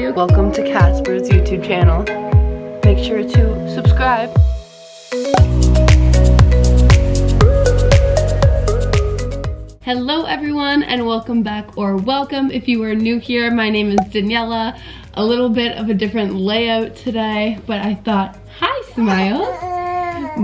here. Welcome to Casper's YouTube channel. Make sure to subscribe. Hello everyone and welcome back, or welcome if you are new here. My name is Daniela. A little bit of a different layout today, but I thought, hi Smiles.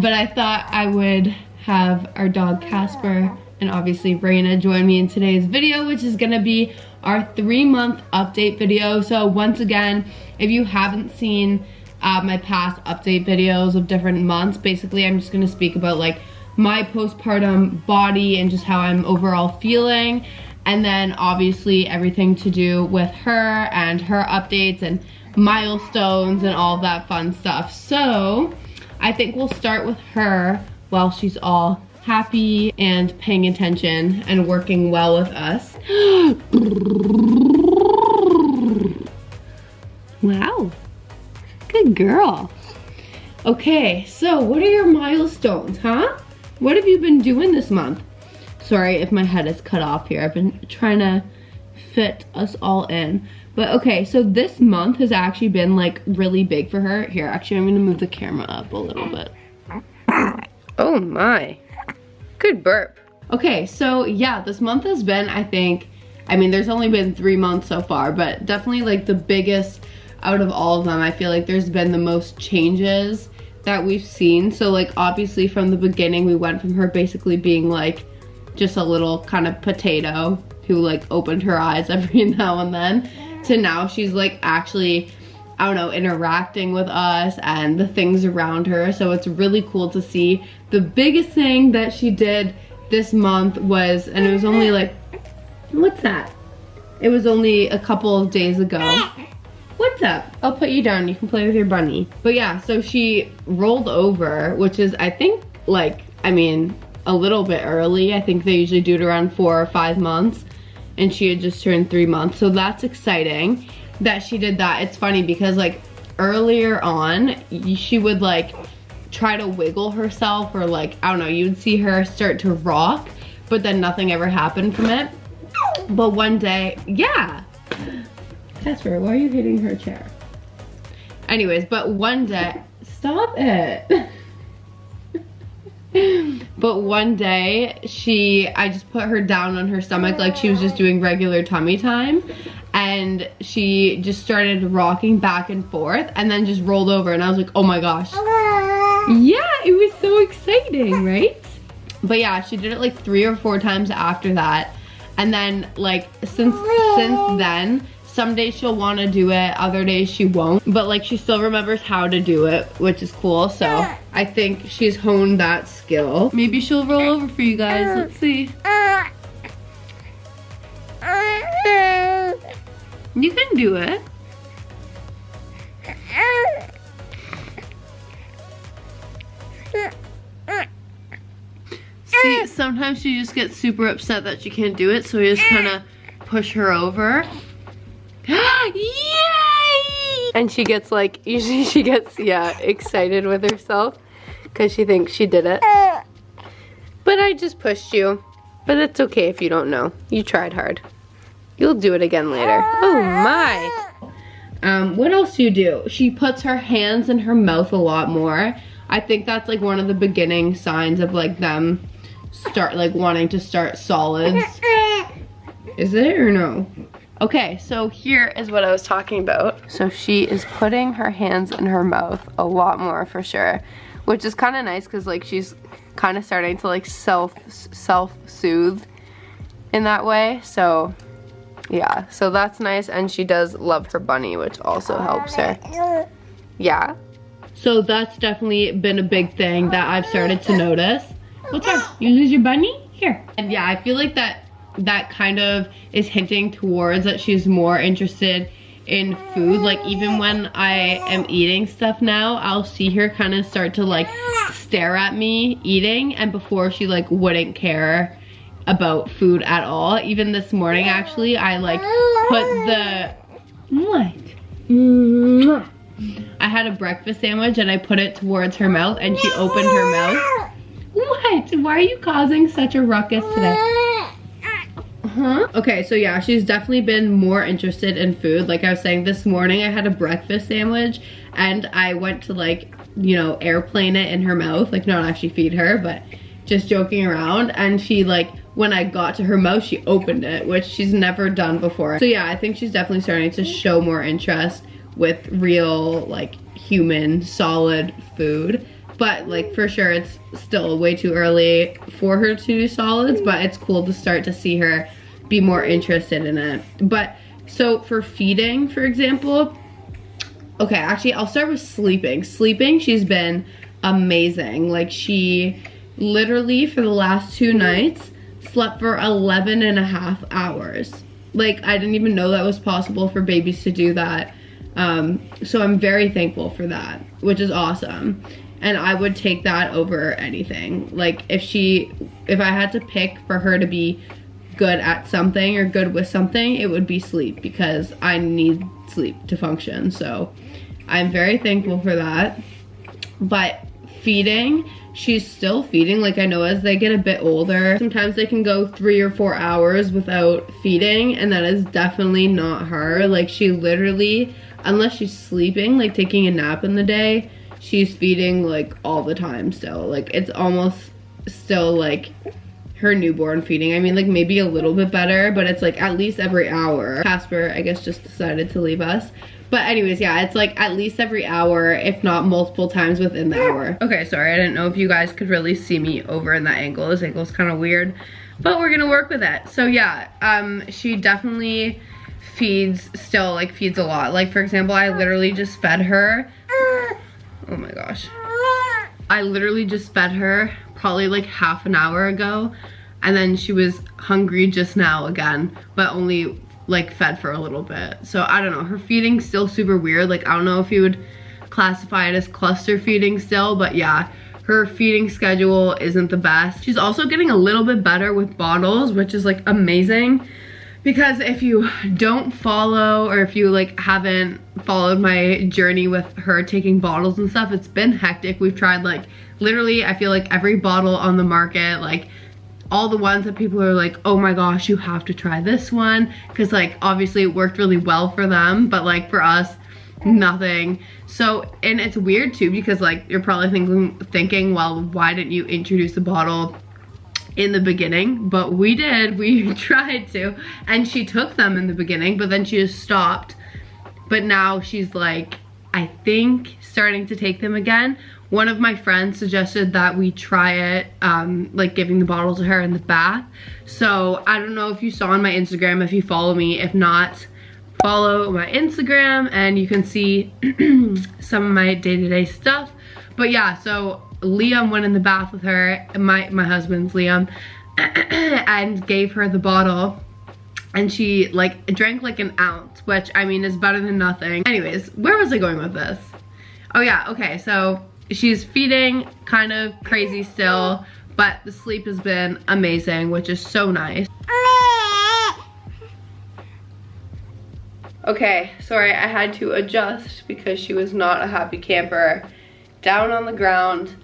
But I thought I would have our dog Casper and obviously Reina join me in today's video, which is gonna be our 3-month update video. So once again, if you haven't seen my past update videos of different months, basically I'm just gonna speak about like my postpartum body and just how I'm overall feeling, and then obviously everything to do with her and her updates and milestones and all that fun stuff. So I think we'll start with her while she's all happy and paying attention and working well with us. Wow, good girl. Okay, so what are your milestones, huh? What have you been doing this month? Sorry if my head is cut off here. I've been trying to fit us all in. But okay, so this month has actually been like really big for her. Here, actually I'm gonna move the camera up a little bit. Oh my, good burp. Okay, so yeah, this month has been, I mean, there's only been 3 months so far, but definitely like the biggest out of all of them. I feel like there's been the most changes that we've seen. So like obviously from the beginning, we went from her basically being like just a little kind of potato who like opened her eyes every now and then, to now she's like actually, I don't know, interacting with us and the things around her. So it's really cool to see. The biggest thing that she did this month was, and it was only like, what's that? It was only a couple of days ago. What's up? I'll put you down, you can play with your bunny. But yeah, so she rolled over, which is I think like, I mean, a little bit early. I think they usually do it around 4 or 5 months, and she had just turned 3 months. So that's exciting that she did that. It's funny because like earlier on, she would like try to wiggle herself, or like, I don't know, you'd see her start to rock, but then nothing ever happened from it. But one day, yeah. Casper, why are you hitting her chair? Anyways, but one day, stop it. But one day, I just put her down on her stomach like she was just doing regular tummy time, and she just started rocking back and forth and then just rolled over, and I was like, oh my gosh. Yeah, it was so exciting, right? But yeah, she did it like 3 or 4 times after that. And then like since then, some days she'll want to do it, other days she won't. But like she still remembers how to do it, which is cool. So I think she's honed that skill. Maybe she'll roll over for you guys. Let's see. You can do it. See, sometimes she just gets super upset that she can't do it, so we just kind of push her over. Yay! And she gets like, usually she gets, yeah, excited with herself because she thinks she did it. But I just pushed you. But it's okay if you don't know. You tried hard. You'll do it again later. Oh my. What else do you do? She puts her hands in her mouth a lot more. I think that's like one of the beginning signs of like them start like wanting to start solids. Is it or no? Okay, so here is what I was talking about. So she is putting her hands in her mouth a lot more for sure, which is kind of nice because like she's kind of starting to like self-soothe in that way. So yeah, so that's nice, and she does love her bunny, which also helps her. Yeah. So that's definitely been a big thing that I've started to notice. What's up? You lose your bunny? Here. And yeah, I feel like that kind of is hinting towards that she's more interested in food. Like even when I am eating stuff now, I'll see her kind of start to like stare at me eating, and before she like wouldn't care about food at all. Even this morning actually, I like put the, what? I had a breakfast sandwich and I put it towards her mouth and she opened her mouth. What? Why are you causing such a ruckus today? Okay, so yeah, she's definitely been more interested in food. Like I was saying, this morning I had a breakfast sandwich and I went to like, you know, airplane it in her mouth, like not actually feed her, but just joking around. And she like, when I got to her mouth, she opened it, which she's never done before. So yeah, I think she's definitely starting to show more interest with real like human solid food. But like for sure it's still way too early for her to do solids, but it's cool to start to see her be more interested in it. But so for feeding, for example, okay, actually I'll start with sleeping. Sleeping, she's been amazing. Like she literally for the last 2 nights slept for 11.5 hours. Like I didn't even know that was possible for babies to do that. So I'm very thankful for that, which is awesome. And I would take that over anything. Like if I had to pick for her to be good at something or good with something, it would be sleep, because I need sleep to function. So I'm very thankful for that. But feeding, she's still feeding. Like I know as they get a bit older, sometimes they can go 3 or 4 hours without feeding, and that is definitely not her. Like she literally, unless she's sleeping, like taking a nap in the day, she's feeding like all the time still. Like it's almost still like her newborn feeding. I mean, like maybe a little bit better, but it's like at least every hour. Casper, I guess, just decided to leave us. But anyways, yeah, it's like at least every hour, if not multiple times within the hour. Okay, sorry, I didn't know if you guys could really see me over in that angle. This angle's kind of weird, but we're gonna work with it. So yeah, she definitely feeds still, like feeds a lot. Like for example, I literally just fed her. Oh my gosh. I literally just fed her probably like half an hour ago, and then she was hungry just now again, but only like fed for a little bit. So I don't know, her feeding's still super weird. Like I don't know if you would classify it as cluster feeding still, but yeah, her feeding schedule isn't the best. She's also getting a little bit better with bottles, which is like amazing. Because if you don't follow, or if you like haven't followed my journey with her taking bottles and stuff, it's been hectic. We've tried like literally, I feel like every bottle on the market, like all the ones that people are like, oh my gosh, you have to try this one. Cause like obviously it worked really well for them, but like for us, nothing. So, and it's weird too, because like you're probably thinking, well, why didn't you introduce the bottle in the beginning? But we did. We tried to, and she took them in the beginning, but then she just stopped. But now she's like, I think starting to take them again. One of my friends suggested that we try it, like giving the bottle to her in the bath. So I don't know if you saw on my Instagram, if you follow me. If not, follow my Instagram and you can see some of my day-to-day stuff. But yeah, so Liam went in the bath with her, my husband's Liam, and gave her the bottle, and she like drank like an ounce, which I mean is better than nothing. Anyways, where was I going with this? Oh yeah, okay, so she's feeding kind of crazy still, but the sleep has been amazing, which is so nice. Okay, sorry, I had to adjust because she was not a happy camper. Down on the ground.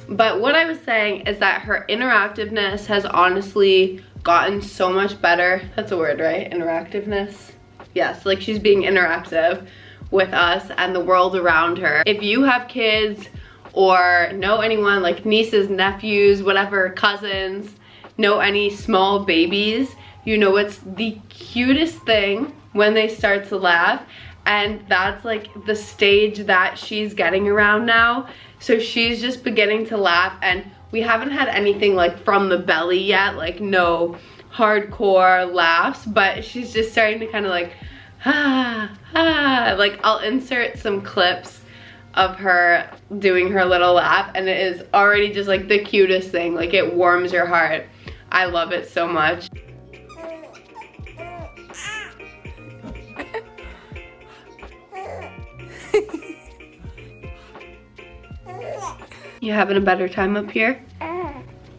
But what I was saying is that her interactiveness has honestly gotten so much better. That's a word, right? Interactiveness? Yes, like she's being interactive with us and the world around her. If you have kids or know anyone, like nieces, nephews, whatever, cousins, know any small babies, you know it's the cutest thing when they start to laugh. And that's like the stage that she's getting around now. So she's just beginning to laugh, and we haven't had anything like from the belly yet, like no hardcore laughs, but she's just starting to kind of like, like I'll insert some clips of her doing her little laugh, and it is already just like the cutest thing. Like it warms your heart. I love it so much. You having a better time up here?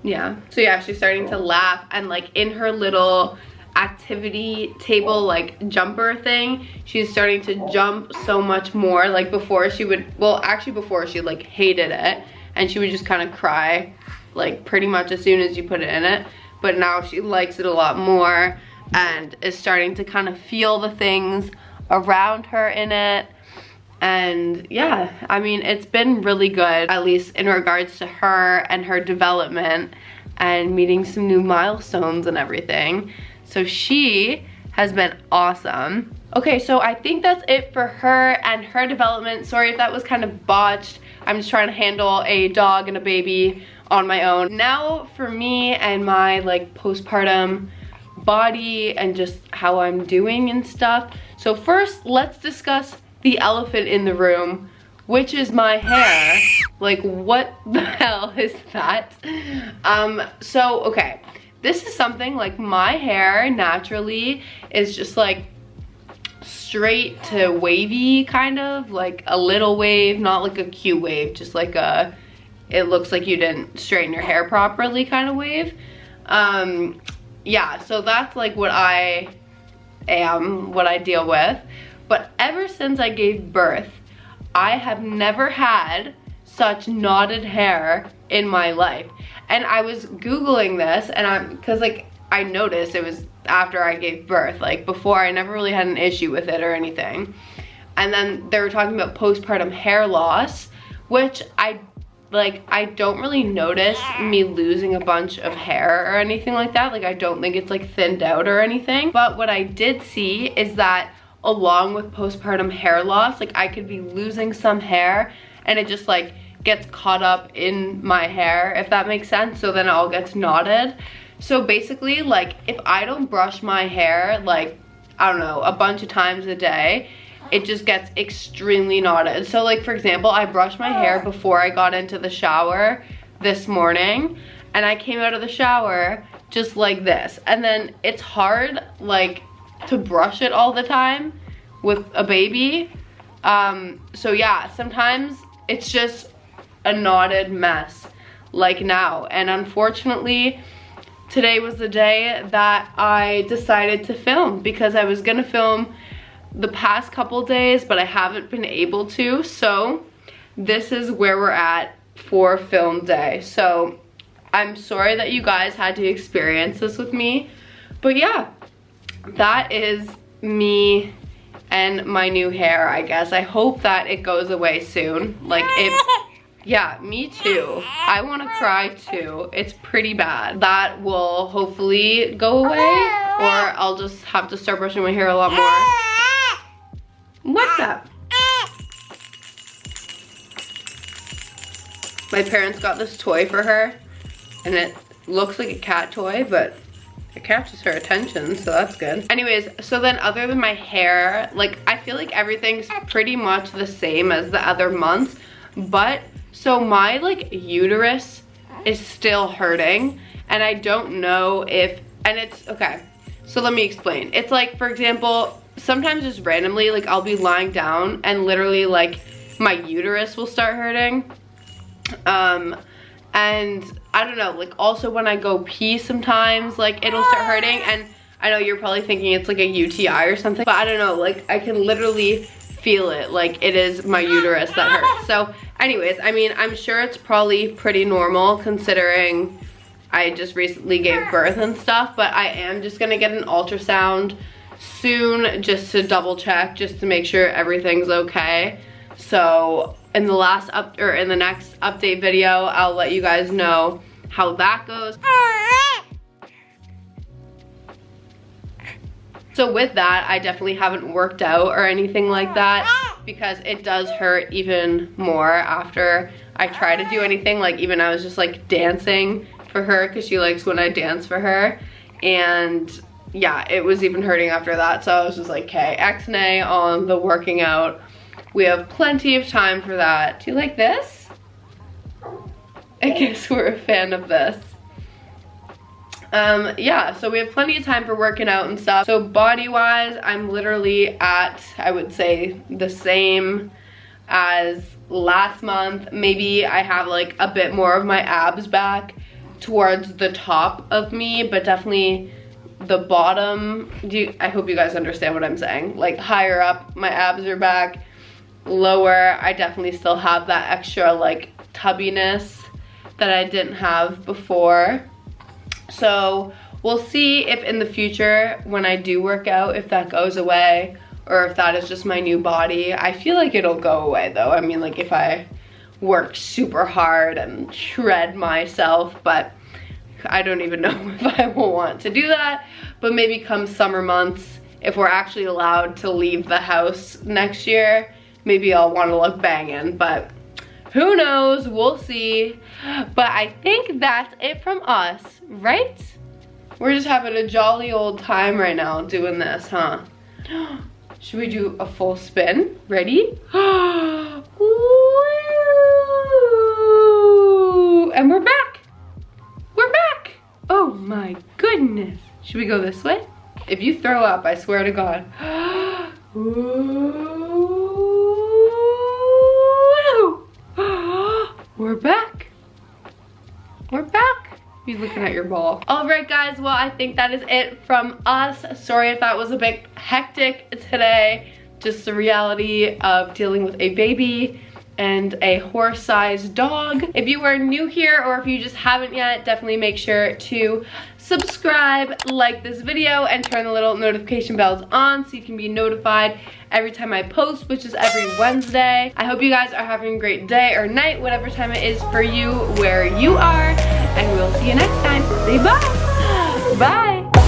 Yeah. So yeah, she's starting to laugh, and like in her little activity table like jumper thing, she's starting to jump so much more. Like before she would, well actually before she like hated it and she would just kind of cry like pretty much as soon as you put it in it. but now she likes it a lot more and is starting to kind of feel the things around her in it. And yeah, I mean, it's been really good, at least in regards to her and her development and meeting some new milestones and everything. So she has been awesome. Okay, so I think that's it for her and her development. Sorry if that was kind of botched. I'm just trying to handle a dog and a baby on my own. Now for me and my like postpartum body and just how I'm doing and stuff. So first, let's discuss the elephant in the room, which is my hair. Like, what the hell is that? So okay, this is something like my hair naturally is just like straight to wavy, kind of like a little wave, not like a cute wave, just like a, it looks like you didn't straighten your hair properly kind of wave. Yeah, so that's like what I am, what I deal with. But ever since I gave birth, I have never had such knotted hair in my life. And I was Googling this, and cause like I noticed it was after I gave birth. Like before, I never really had an issue with it or anything. And then they were talking about postpartum hair loss, which I don't really notice me losing a bunch of hair or anything like that. Like I don't think it's like thinned out or anything. But what I did see is that along with postpartum hair loss, like I could be losing some hair and it just like gets caught up in my hair, if that makes sense. So then it all gets knotted. So basically, like if I don't brush my hair, like, I don't know, a bunch of times a day, it just gets extremely knotted. So like, for example, I brushed my hair before I got into the shower this morning, and I came out of the shower just like this. And then it's hard like to brush it all the time with a baby. So yeah, sometimes it's just a knotted mess like now. And unfortunately, today was the day that I decided to film, because I was gonna film the past couple days, but I haven't been able to. So this is where we're at for film day. So I'm sorry that you guys had to experience this with me, but yeah, that is me and my new hair, I guess. I hope that it goes away soon. Like yeah, me too. I want to cry too. It's pretty bad. That will hopefully go away, or I'll just have to start brushing my hair a lot more. What's up? My parents got this toy for her, and it looks like a cat toy, but it catches her attention, so that's good. Anyways, so then other than my hair, like I feel like everything's pretty much the same as the other months, but so my like uterus is still hurting, and I don't know if, and it's, okay, so let me explain. It's like, for example, sometimes just randomly, like I'll be lying down and literally like my uterus will start hurting. And I don't know, like also when I go pee sometimes, like it'll start hurting, and I know you're probably thinking it's like a UTI or something, but I don't know, like I can literally feel it, like it is my uterus that hurts. So anyways, I mean, I'm sure it's probably pretty normal considering I just recently gave birth and stuff, but I am just gonna get an ultrasound soon just to double check, just to make sure everything's okay. So in the next update video, I'll let you guys know how that goes. So with that, I definitely haven't worked out or anything like that, because it does hurt even more after I try to do anything. Like even I was just like dancing for her, because she likes when I dance for her, and yeah, it was even hurting after that. So I was just like, okay, X-nay on the working out. We have plenty of time for that. Do you like this? I guess we're a fan of this. Yeah, so we have plenty of time for working out and stuff. So body-wise, I'm literally at, I would say, the same as last month. Maybe I have like a bit more of my abs back towards the top of me, but definitely the bottom. I hope you guys understand what I'm saying. Like higher up, my abs are back. Lower, I definitely still have that extra like tubbiness that I didn't have before. So we'll see if in the future when I do work out, if that goes away or if that is just my new body. I feel like it'll go away though. I mean, like if I work super hard and shred myself, but I don't even know if I will want to do that. But maybe come summer months, if we're actually allowed to leave the house next year, maybe I'll want to look banging, but who knows, we'll see. But I think that's it from us, right? We're just having a jolly old time right now doing this, huh? Should we do a full spin? Ready? Woo! And we're back. We're back. Oh my goodness. Should we go this way? If you throw up, I swear to God. We're back. We're back. You're looking at your ball. All right, guys. Well, I think that is it from us. Sorry if that was a bit hectic today. Just the reality of dealing with a baby and a horse-sized dog. If you are new here or if you just haven't yet, definitely make sure to subscribe, like this video, and turn the little notification bells on so you can be notified every time I post, which is every Wednesday. I hope you guys are having a great day or night, whatever time it is for you, where you are, and we'll see you next time. Say bye. Bye.